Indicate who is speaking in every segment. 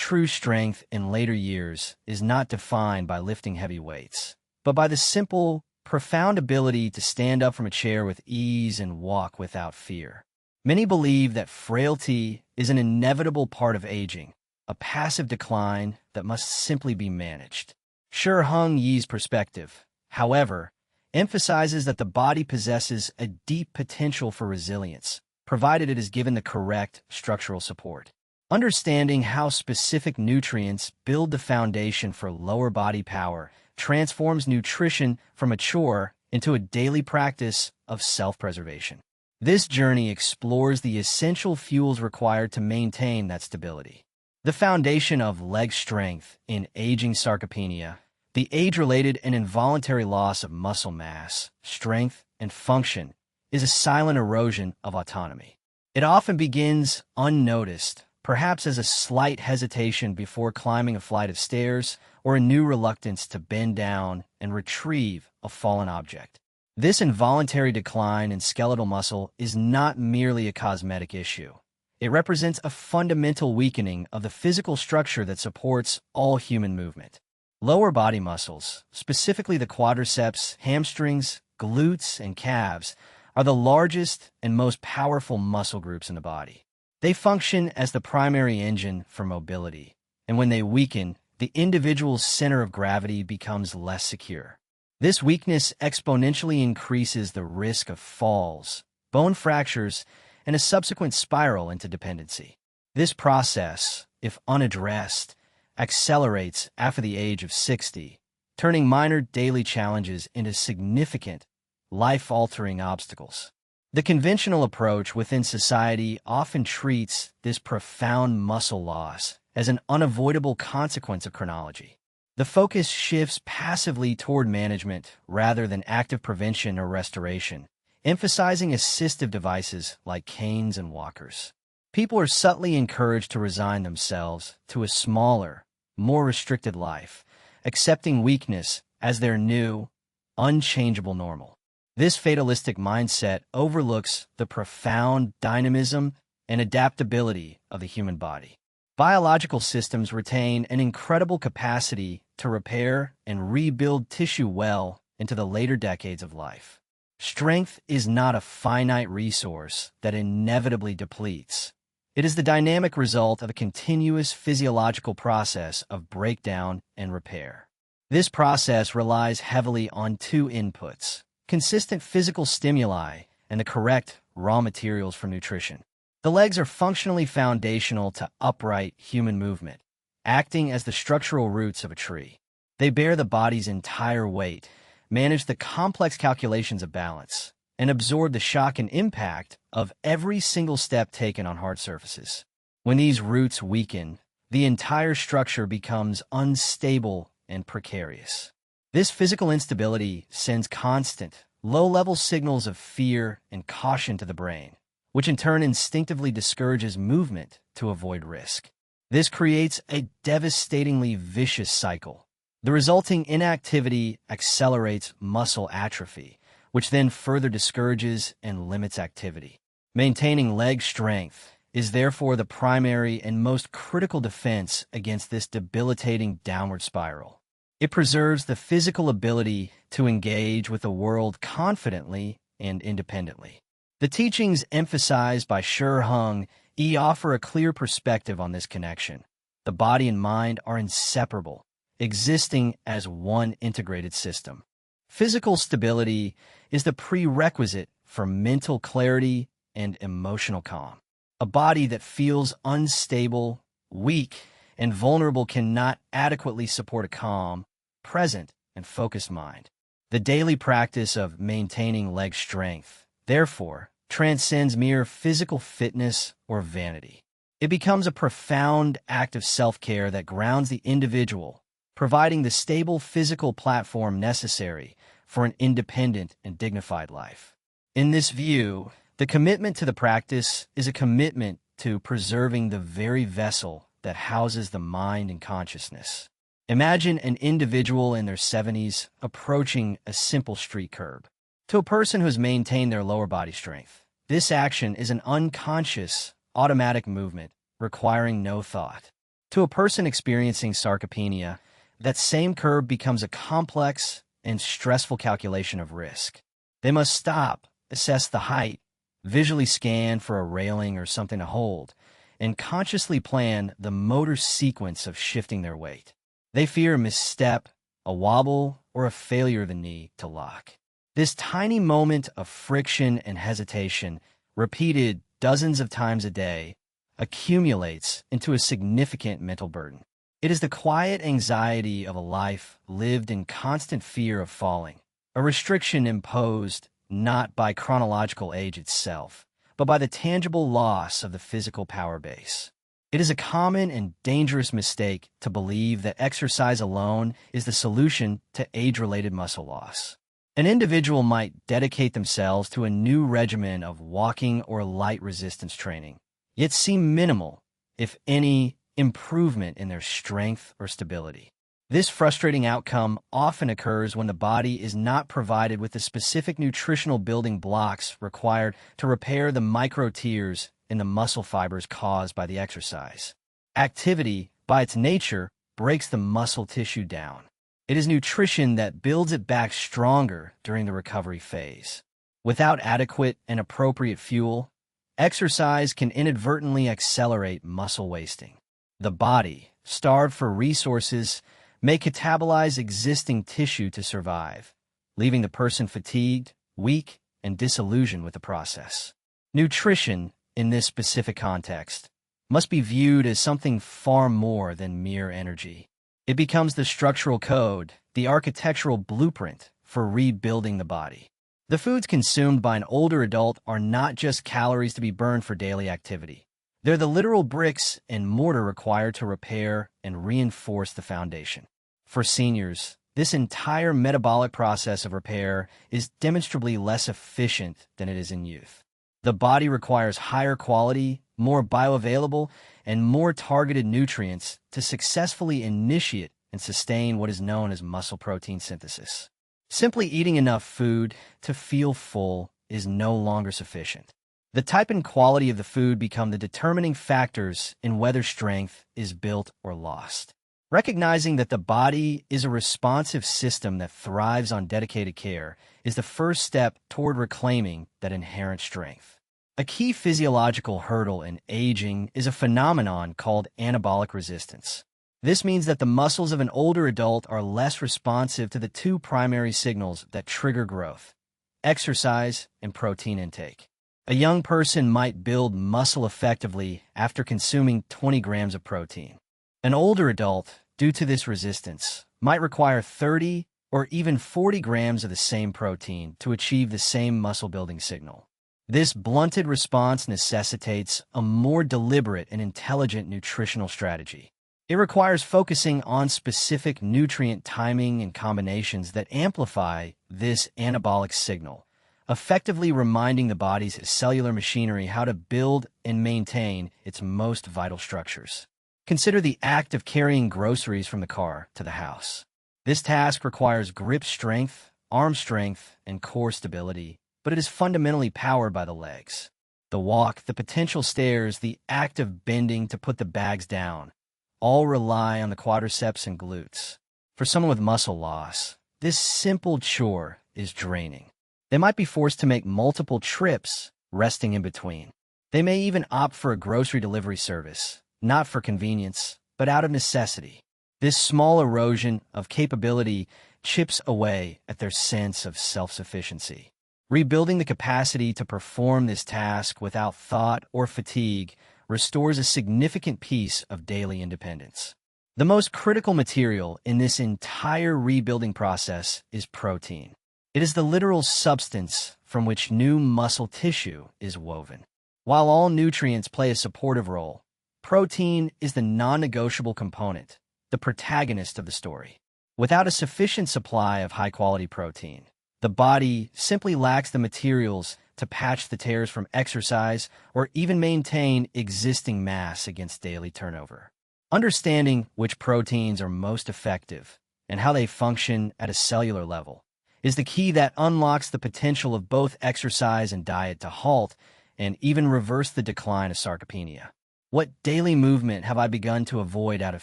Speaker 1: true strength in later years is not defined by lifting heavy weights, but by the simple, profound ability to stand up from a chair with ease and walk without fear. Many believe that frailty is an inevitable part of aging, a passive decline that must simply be managed. Heng Yi's perspective, however, emphasizes that the body possesses a deep potential for resilience, provided it is given the correct structural support. Understanding how specific nutrients build the foundation for lower body power transforms nutrition from a chore into a daily practice of self-preservation. This journey explores the essential fuels required to maintain that stability. The foundation of leg strength in aging sarcopenia, the age-related and involuntary loss of muscle mass, strength, and function, is a silent erosion of autonomy. It often begins unnoticed, perhaps as a slight hesitation before climbing a flight of stairs or a new reluctance to bend down and retrieve a fallen object. This involuntary decline in skeletal muscle is not merely a cosmetic issue. It represents a fundamental weakening of the physical structure that supports all human movement. Lower body muscles, specifically the quadriceps, hamstrings, glutes, and calves, are the largest and most powerful muscle groups in the body. They function as the primary engine for mobility, and when they weaken, the individual's center of gravity becomes less secure. This weakness exponentially increases the risk of falls, bone fractures, and a subsequent spiral into dependency. This process, if unaddressed, accelerates after the age of 60, turning minor daily challenges into significant, life-altering obstacles. The conventional approach within society often treats this profound muscle loss as an unavoidable consequence of chronology. The focus shifts passively toward management rather than active prevention or restoration, emphasizing assistive devices like canes and walkers. People are subtly encouraged to resign themselves to a smaller, more restricted life, accepting weakness as their new, unchangeable normal. This fatalistic mindset overlooks the profound dynamism and adaptability of the human body. Biological systems retain an incredible capacity to repair and rebuild tissue well into the later decades of life. Strength is not a finite resource that inevitably depletes. It is the dynamic result of a continuous physiological process of breakdown and repair. This process relies heavily on two inputs: consistent physical stimuli and the correct raw materials for nutrition. The legs are functionally foundational to upright human movement, acting as the structural roots of a tree. They bear the body's entire weight, manage the complex calculations of balance, and absorb the shock and impact of every single step taken on hard surfaces. When these roots weaken, the entire structure becomes unstable and precarious. This physical instability sends constant, low-level signals of fear and caution to the brain, which in turn instinctively discourages movement to avoid risk. This creates a devastatingly vicious cycle. The resulting inactivity accelerates muscle atrophy, which then further discourages and limits activity. Maintaining leg strength is therefore the primary and most critical defense against this debilitating downward spiral. It preserves the physical ability to engage with the world confidently and independently. The teachings emphasized by Heng Yi offer a clear perspective on this connection. The body and mind are inseparable, existing as one integrated system. Physical stability is the prerequisite for mental clarity and emotional calm. A body that feels unstable, weak, and vulnerable cannot adequately support a calm, present, and focused mind. The daily practice of maintaining leg strength, therefore, transcends mere physical fitness or vanity. It becomes a profound act of self-care that grounds the individual, providing the stable physical platform necessary for an independent and dignified life. In this view, the commitment to the practice is a commitment to preserving the very vessel that houses the mind and consciousness. Imagine an individual in their 70s approaching a simple street curb. To a person who has maintained their lower body strength, this action is an unconscious, automatic movement requiring no thought. To a person experiencing sarcopenia, that same curve becomes a complex and stressful calculation of risk. They must stop, assess the height, visually scan for a railing or something to hold, and consciously plan the motor sequence of shifting their weight. They fear a misstep, a wobble, or a failure of the knee to lock. This tiny moment of friction and hesitation, repeated dozens of times a day, accumulates into a significant mental burden. It is the quiet anxiety of a life lived in constant fear of falling, a restriction imposed not by chronological age itself, but by the tangible loss of the physical power base. It is a common and dangerous mistake to believe that exercise alone is the solution to age-related muscle loss. An individual might dedicate themselves to a new regimen of walking or light resistance training, yet see minimal, if any, improvement in their strength or stability. This frustrating outcome often occurs when the body is not provided with the specific nutritional building blocks required to repair the micro tears in the muscle fibers caused by the exercise. Activity, by its nature, breaks the muscle tissue down. It is nutrition that builds it back stronger during the recovery phase. Without adequate and appropriate fuel, exercise can inadvertently accelerate muscle wasting. The body, starved for resources, may catabolize existing tissue to survive, leaving the person fatigued, weak, and disillusioned with the process. Nutrition, in this specific context, must be viewed as something far more than mere energy. It becomes the structural code, the architectural blueprint for rebuilding the body. The foods consumed by an older adult are not just calories to be burned for daily activity. They're the literal bricks and mortar required to repair and reinforce the foundation. For seniors, this entire metabolic process of repair is demonstrably less efficient than it is in youth. The body requires higher quality, more bioavailable, and more targeted nutrients to successfully initiate and sustain what is known as muscle protein synthesis. Simply eating enough food to feel full is no longer sufficient. The type and quality of the food become the determining factors in whether strength is built or lost. Recognizing that the body is a responsive system that thrives on dedicated care is the first step toward reclaiming that inherent strength. A key physiological hurdle in aging is a phenomenon called anabolic resistance. This means that the muscles of an older adult are less responsive to the two primary signals that trigger growth: exercise and protein intake. A young person might build muscle effectively after consuming 20 grams of protein. An older adult, due to this resistance, might require 30 or even 40 grams of the same protein to achieve the same muscle-building signal. This blunted response necessitates a more deliberate and intelligent nutritional strategy. It requires focusing on specific nutrient timing and combinations that amplify this anabolic signal, effectively reminding the body's cellular machinery how to build and maintain its most vital structures. Consider the act of carrying groceries from the car to the house. This task requires grip strength, arm strength, and core stability, but it is fundamentally powered by the legs. The walk, the potential stairs, the act of bending to put the bags down, all rely on the quadriceps and glutes. For someone with muscle loss, this simple chore is draining. They might be forced to make multiple trips, resting in between. They may even opt for a grocery delivery service, not for convenience, but out of necessity. This small erosion of capability chips away at their sense of self-sufficiency. Rebuilding the capacity to perform this task without thought or fatigue restores a significant piece of daily independence. The most critical material in this entire rebuilding process is protein. It is the literal substance from which new muscle tissue is woven. While all nutrients play a supportive role, protein is the non-negotiable component, the protagonist of the story. Without a sufficient supply of high-quality protein, the body simply lacks the materials to patch the tears from exercise or even maintain existing mass against daily turnover. Understanding which proteins are most effective and how they function at a cellular level is the key that unlocks the potential of both exercise and diet to halt and even reverse the decline of sarcopenia. What daily movement have I begun to avoid out of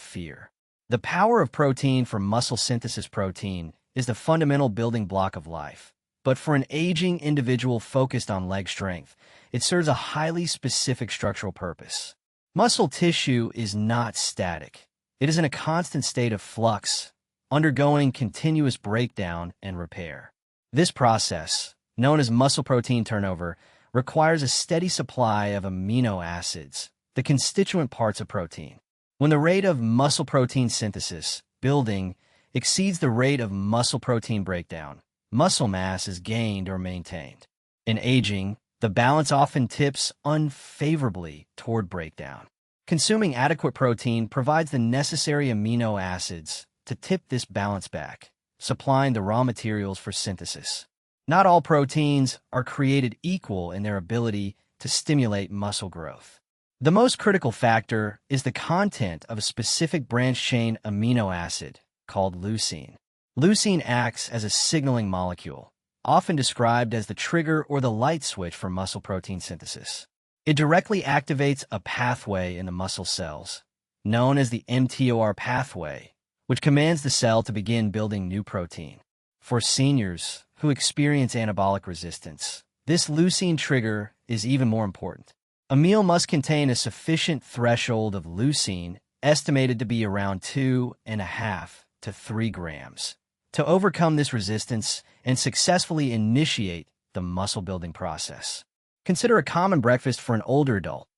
Speaker 1: fear? The power of protein for muscle synthesis. Protein is the fundamental building block of life. But for an aging individual focused on leg strength, it serves a highly specific structural purpose. Muscle tissue is not static. It is in a constant state of flux, undergoing continuous breakdown and repair. This process, known as muscle protein turnover, requires a steady supply of amino acids, the constituent parts of protein. When the rate of muscle protein synthesis, building, exceeds the rate of muscle protein breakdown, muscle mass is gained or maintained. In aging, the balance often tips unfavorably toward breakdown. Consuming adequate protein provides the necessary amino acids to tip this balance back, supplying the raw materials for synthesis. Not all proteins are created equal in their ability to stimulate muscle growth. The most critical factor is the content of a specific branched-chain amino acid called leucine. Leucine acts as a signaling molecule, often described as the trigger or the light switch for muscle protein synthesis. It directly activates a pathway in the muscle cells, known as the mTOR pathway, which commands the cell to begin building new protein. For seniors who experience anabolic resistance, this leucine trigger is even more important. A meal must contain a sufficient threshold of leucine, estimated to be around 2.5 to 3 grams, to overcome this resistance and successfully initiate the muscle-building process. Consider a common breakfast for an older adult: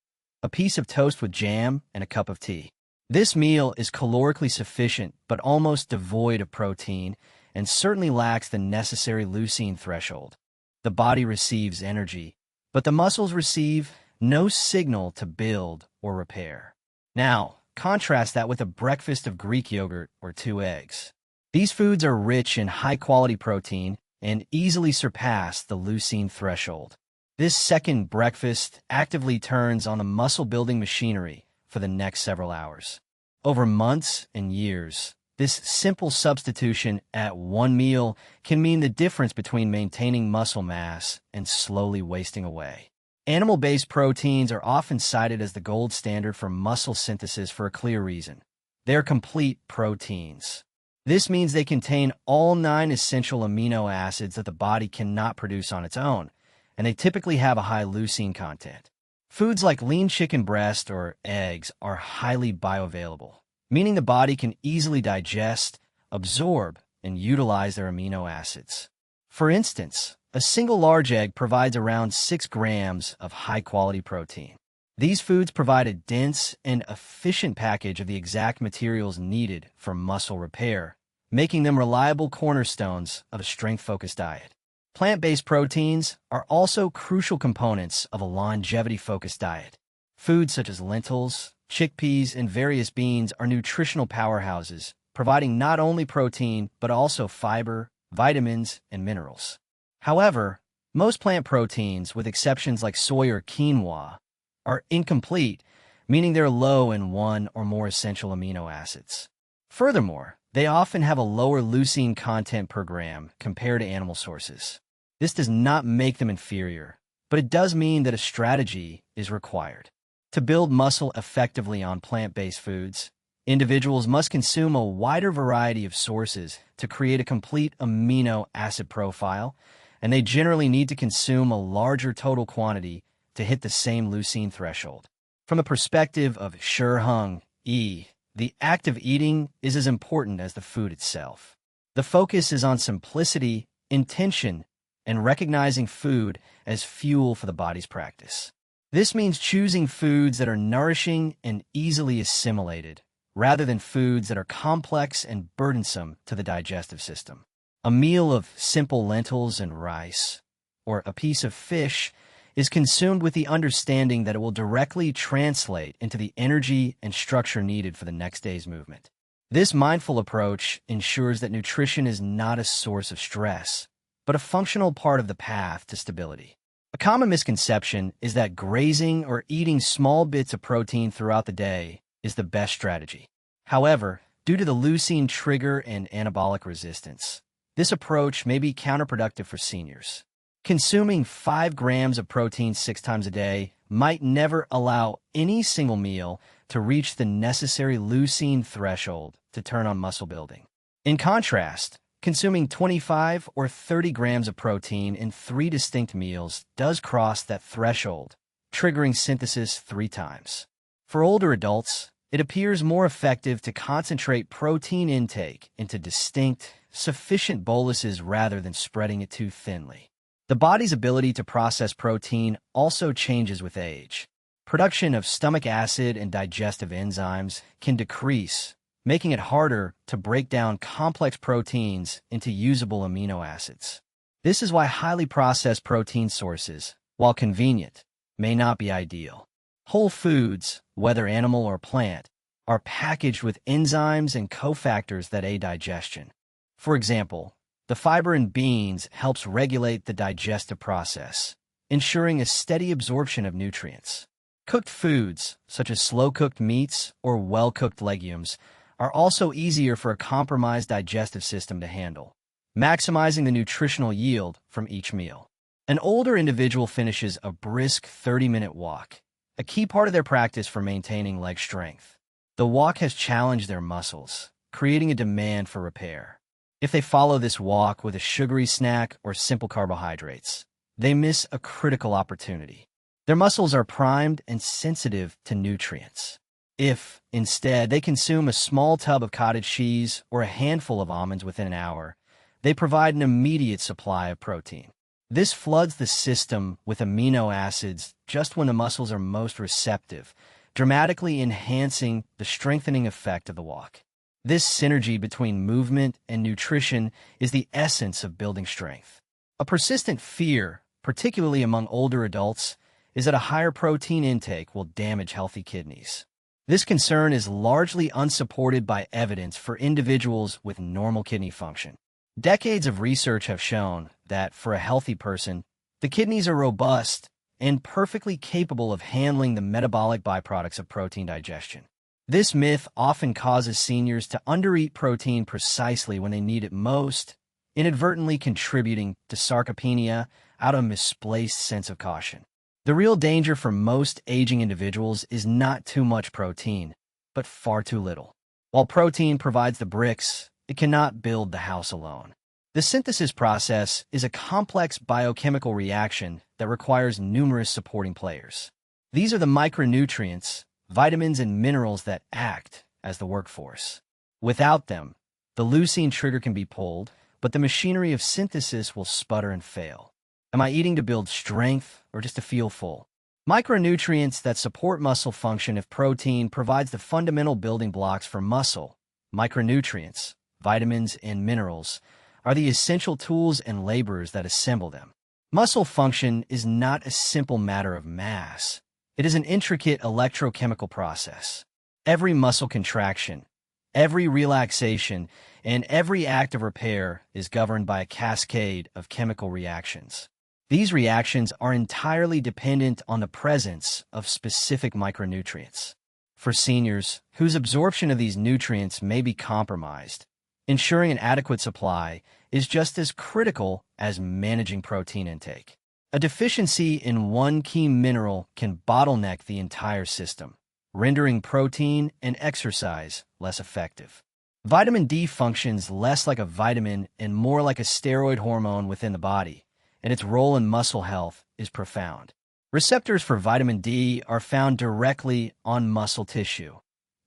Speaker 1: a piece of toast with jam and a cup of tea. This meal is calorically sufficient but almost devoid of protein and certainly lacks the necessary leucine threshold. The body receives energy, but the muscles receive no signal to build or repair. Now, contrast that with a breakfast of Greek yogurt or 2 eggs. These foods are rich in high-quality protein and easily surpass the leucine threshold. This second breakfast actively turns on the muscle-building machinery for the next several hours. Over months and years, this simple substitution at one meal can mean the difference between maintaining muscle mass and slowly wasting away. Animal-based proteins are often cited as the gold standard for muscle synthesis for a clear reason. They are complete proteins. This means they contain all 9 essential amino acids that the body cannot produce on its own, and they typically have a high leucine content. Foods like lean chicken breast or eggs are highly bioavailable, meaning the body can easily digest, absorb, and utilize their amino acids. For instance, a single large egg provides around 6 grams of high-quality protein. These foods provide a dense and efficient package of the exact materials needed for muscle repair, making them reliable cornerstones of a strength-focused diet. Plant-based proteins are also crucial components of a longevity-focused diet. Foods such as lentils, chickpeas, and various beans are nutritional powerhouses, providing not only protein but also fiber, vitamins, and minerals. However, most plant proteins, with exceptions like soy or quinoa, are incomplete, meaning they're low in one or more essential amino acids. Furthermore, they often have a lower leucine content per gram compared to animal sources. This does not make them inferior, but it does mean that a strategy is required. To build muscle effectively on plant-based foods, individuals must consume a wider variety of sources to create a complete amino acid profile, and they generally need to consume a larger total quantity to hit the same leucine threshold. From the perspective of Heng, the act of eating is as important as the food itself. The focus is on simplicity, intention, and recognizing food as fuel for the body's practice. This means choosing foods that are nourishing and easily assimilated, rather than foods that are complex and burdensome to the digestive system. A meal of simple lentils and rice, or a piece of fish, is consumed with the understanding that it will directly translate into the energy and structure needed for the next day's movement. This mindful approach ensures that nutrition is not a source of stress, but a functional part of the path to stability. A common misconception is that grazing or eating small bits of protein throughout the day is the best strategy. However, due to the leucine trigger and anabolic resistance, this approach may be counterproductive for seniors. Consuming 5 grams of protein 6 times a day might never allow any single meal to reach the necessary leucine threshold to turn on muscle building. In contrast, consuming 25 or 30 grams of protein in 3 distinct meals does cross that threshold, triggering synthesis 3 times. For older adults, it appears more effective to concentrate protein intake into distinct, sufficient boluses rather than spreading it too thinly. The body's ability to process protein also changes with age. Production of stomach acid and digestive enzymes can decrease, making it harder to break down complex proteins into usable amino acids. This is why highly processed protein sources, while convenient, may not be ideal. Whole foods, whether animal or plant, are packaged with enzymes and cofactors that aid digestion. For example, the fiber in beans helps regulate the digestive process, ensuring a steady absorption of nutrients. Cooked foods, such as slow-cooked meats or well-cooked legumes, are also easier for a compromised digestive system to handle, maximizing the nutritional yield from each meal. An older individual finishes a brisk 30-minute walk, a key part of their practice for maintaining leg strength. The walk has challenged their muscles, creating a demand for repair. If they follow this walk with a sugary snack or simple carbohydrates, they miss a critical opportunity. Their muscles are primed and sensitive to nutrients. If, instead, they consume a small tub of cottage cheese or a handful of almonds within an hour, they provide an immediate supply of protein. This floods the system with amino acids just when the muscles are most receptive, dramatically enhancing the strengthening effect of the walk. This synergy between movement and nutrition is the essence of building strength. A persistent fear, particularly among older adults, is that a higher protein intake will damage healthy kidneys. This concern is largely unsupported by evidence for individuals with normal kidney function. Decades of research have shown that, for a healthy person, the kidneys are robust and perfectly capable of handling the metabolic byproducts of protein digestion. This myth often causes seniors to undereat protein precisely when they need it most, inadvertently contributing to sarcopenia out of a misplaced sense of caution. The real danger for most aging individuals is not too much protein, but far too little. While protein provides the bricks, it cannot build the house alone. The synthesis process is a complex biochemical reaction that requires numerous supporting players. These are the micronutrients, vitamins, and minerals that act as the workforce. Without them, the leucine trigger can be pulled, but the machinery of synthesis will sputter and fail. Am I eating to build strength or just to feel full? Micronutrients that support muscle function. If protein provides the fundamental building blocks for muscle, micronutrients, vitamins, and minerals are the essential tools and laborers that assemble them. Muscle function is not a simple matter of mass. It is an intricate electrochemical process. Every muscle contraction, every relaxation, and every act of repair is governed by a cascade of chemical reactions. These reactions are entirely dependent on the presence of specific micronutrients. For seniors whose absorption of these nutrients may be compromised, ensuring an adequate supply is just as critical as managing protein intake. A deficiency in one key mineral can bottleneck the entire system, rendering protein and exercise less effective. Vitamin D functions less like a vitamin and more like a steroid hormone within the body, and its role in muscle health is profound. Receptors for vitamin D are found directly on muscle tissue,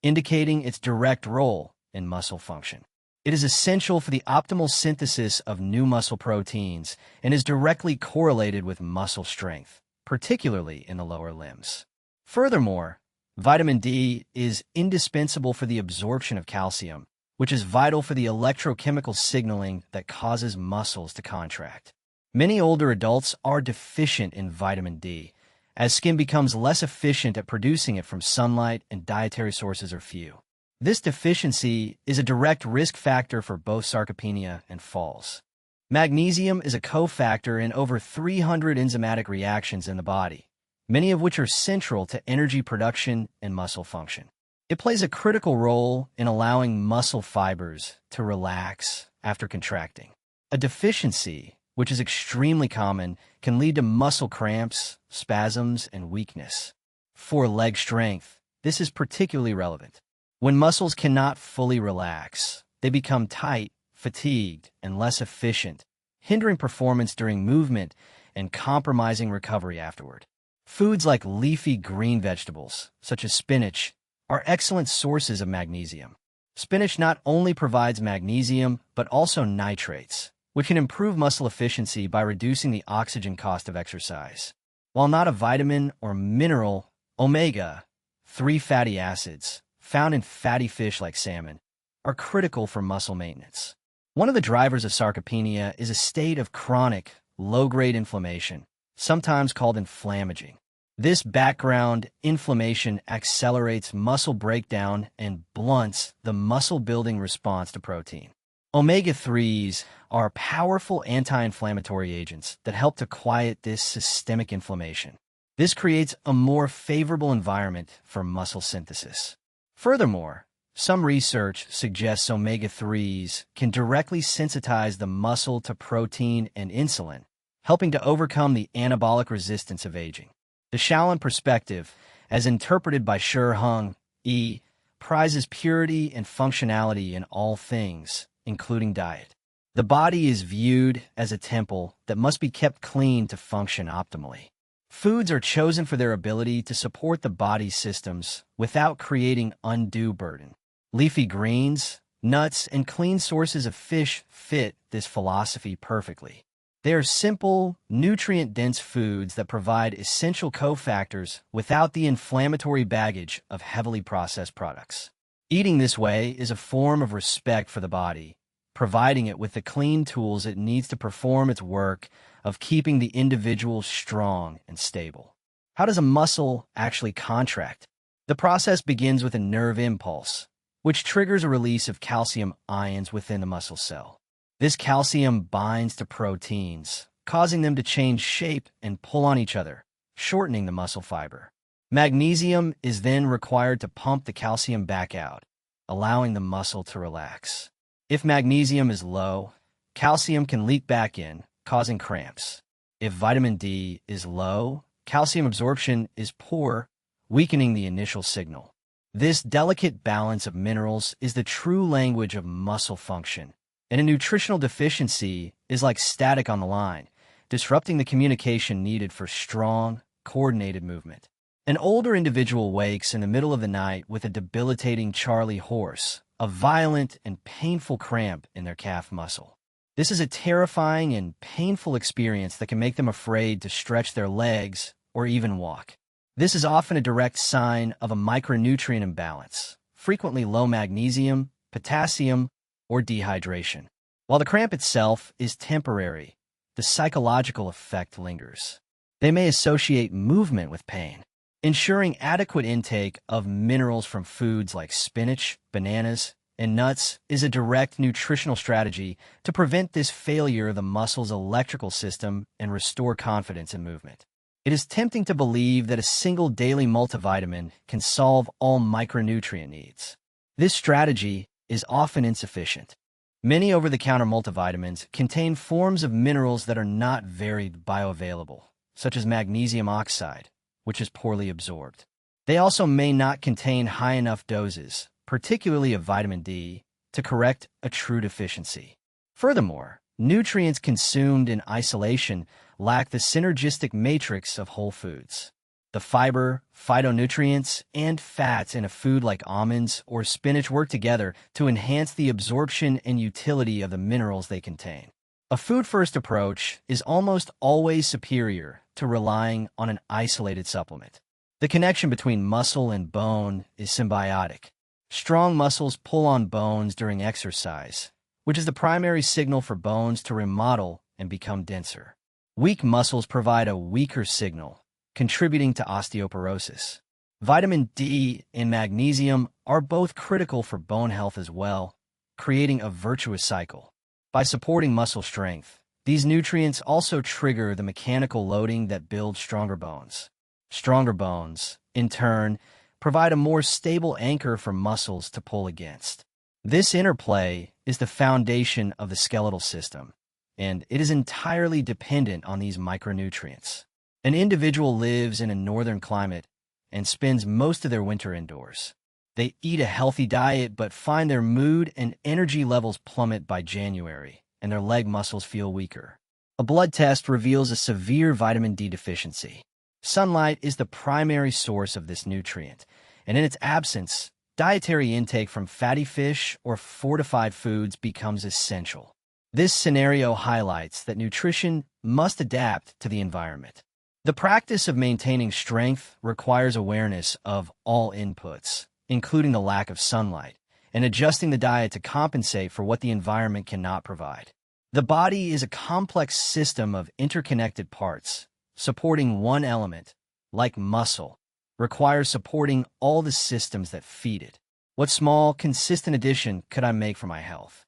Speaker 1: indicating its direct role in muscle function. It is essential for the optimal synthesis of new muscle proteins and is directly correlated with muscle strength, particularly in the lower limbs. Furthermore, vitamin D is indispensable for the absorption of calcium, which is vital for the electrochemical signaling that causes muscles to contract. Many older adults are deficient in vitamin D, as skin becomes less efficient at producing it from sunlight and dietary sources are few. This deficiency is a direct risk factor for both sarcopenia and falls. Magnesium is a cofactor in over 300 enzymatic reactions in the body, many of which are central to energy production and muscle function. It plays a critical role in allowing muscle fibers to relax after contracting. A deficiency, which is extremely common, can lead to muscle cramps, spasms, and weakness. For leg strength, this is particularly relevant. When muscles cannot fully relax, they become tight, fatigued, and less efficient, hindering performance during movement and compromising recovery afterward. Foods like leafy green vegetables, such as spinach, are excellent sources of magnesium. Spinach not only provides magnesium, but also nitrates, which can improve muscle efficiency by reducing the oxygen cost of exercise. While not a vitamin or mineral, omega-3 fatty acids, found in fatty fish like salmon, are critical for muscle maintenance. One of the drivers of sarcopenia is a state of chronic, low-grade inflammation, sometimes called inflammaging. This background inflammation accelerates muscle breakdown and blunts the muscle-building response to protein. Omega-3s are powerful anti-inflammatory agents that help to quiet this systemic inflammation. This creates a more favorable environment for muscle synthesis. Furthermore, some research suggests omega-3s can directly sensitize the muscle to protein and insulin, helping to overcome the anabolic resistance of aging. The Shaolin perspective, as interpreted by Heng, prizes purity and functionality in all things, including diet. The body is viewed as a temple that must be kept clean to function optimally. Foods are chosen for their ability to support the body's systems without creating undue burden. Leafy greens, nuts, and clean sources of fish fit this philosophy perfectly. They are simple, nutrient-dense foods that provide essential cofactors without the inflammatory baggage of heavily processed products. Eating this way is a form of respect for the body, providing it with the clean tools it needs to perform its work of keeping the individual strong and stable. How does a muscle actually contract? The process begins with a nerve impulse, which triggers a release of calcium ions within the muscle cell. This calcium binds to proteins, causing them to change shape and pull on each other, shortening the muscle fiber. Magnesium is then required to pump the calcium back out, allowing the muscle to relax. If magnesium is low, calcium can leak back in, causing cramps. If vitamin D is low, calcium absorption is poor, weakening the initial signal. This delicate balance of minerals is the true language of muscle function, and a nutritional deficiency is like static on the line, disrupting the communication needed for strong, coordinated movement. An older individual wakes in the middle of the night with a debilitating Charlie horse, a violent and painful cramp in their calf muscle. This is a terrifying and painful experience that can make them afraid to stretch their legs or even walk. This is often a direct sign of a micronutrient imbalance, frequently low magnesium, potassium, or dehydration. While the cramp itself is temporary, the psychological effect lingers. They may associate movement with pain. Ensuring adequate intake of minerals from foods like spinach, bananas, and nuts is a direct nutritional strategy to prevent this failure of the muscle's electrical system and restore confidence in movement. It is tempting to believe that a single daily multivitamin can solve all micronutrient needs. This strategy is often insufficient. Many over-the-counter multivitamins contain forms of minerals that are not very bioavailable, such as magnesium oxide, which is poorly absorbed. They also may not contain high enough doses, particularly of vitamin D, to correct a true deficiency. Furthermore, nutrients consumed in isolation lack the synergistic matrix of whole foods. The fiber, phytonutrients, and fats in a food like almonds or spinach work together to enhance the absorption and utility of the minerals they contain. A food-first approach is almost always superior to relying on an isolated supplement. The connection between muscle and bone is symbiotic. Strong muscles pull on bones during exercise, which is the primary signal for bones to remodel and become denser. Weak muscles provide a weaker signal, contributing to osteoporosis. Vitamin D and magnesium are both critical for bone health as well, creating a virtuous cycle. By supporting muscle strength, these nutrients also trigger the mechanical loading that builds stronger bones. Stronger bones, in turn, provide a more stable anchor for muscles to pull against. This interplay is the foundation of the skeletal system, and it is entirely dependent on these micronutrients. An individual lives in a northern climate and spends most of their winter indoors. They eat a healthy diet but find their mood and energy levels plummet by January, and their leg muscles feel weaker. A blood test reveals a severe vitamin D deficiency. Sunlight is the primary source of this nutrient, and in its absence, dietary intake from fatty fish or fortified foods becomes essential. This scenario highlights that nutrition must adapt to the environment. The practice of maintaining strength requires awareness of all inputs, including the lack of sunlight, and adjusting the diet to compensate for what the environment cannot provide. The body is a complex system of interconnected parts. Supporting one element, like muscle, requires supporting all the systems that feed it. What small, consistent addition could I make for my health?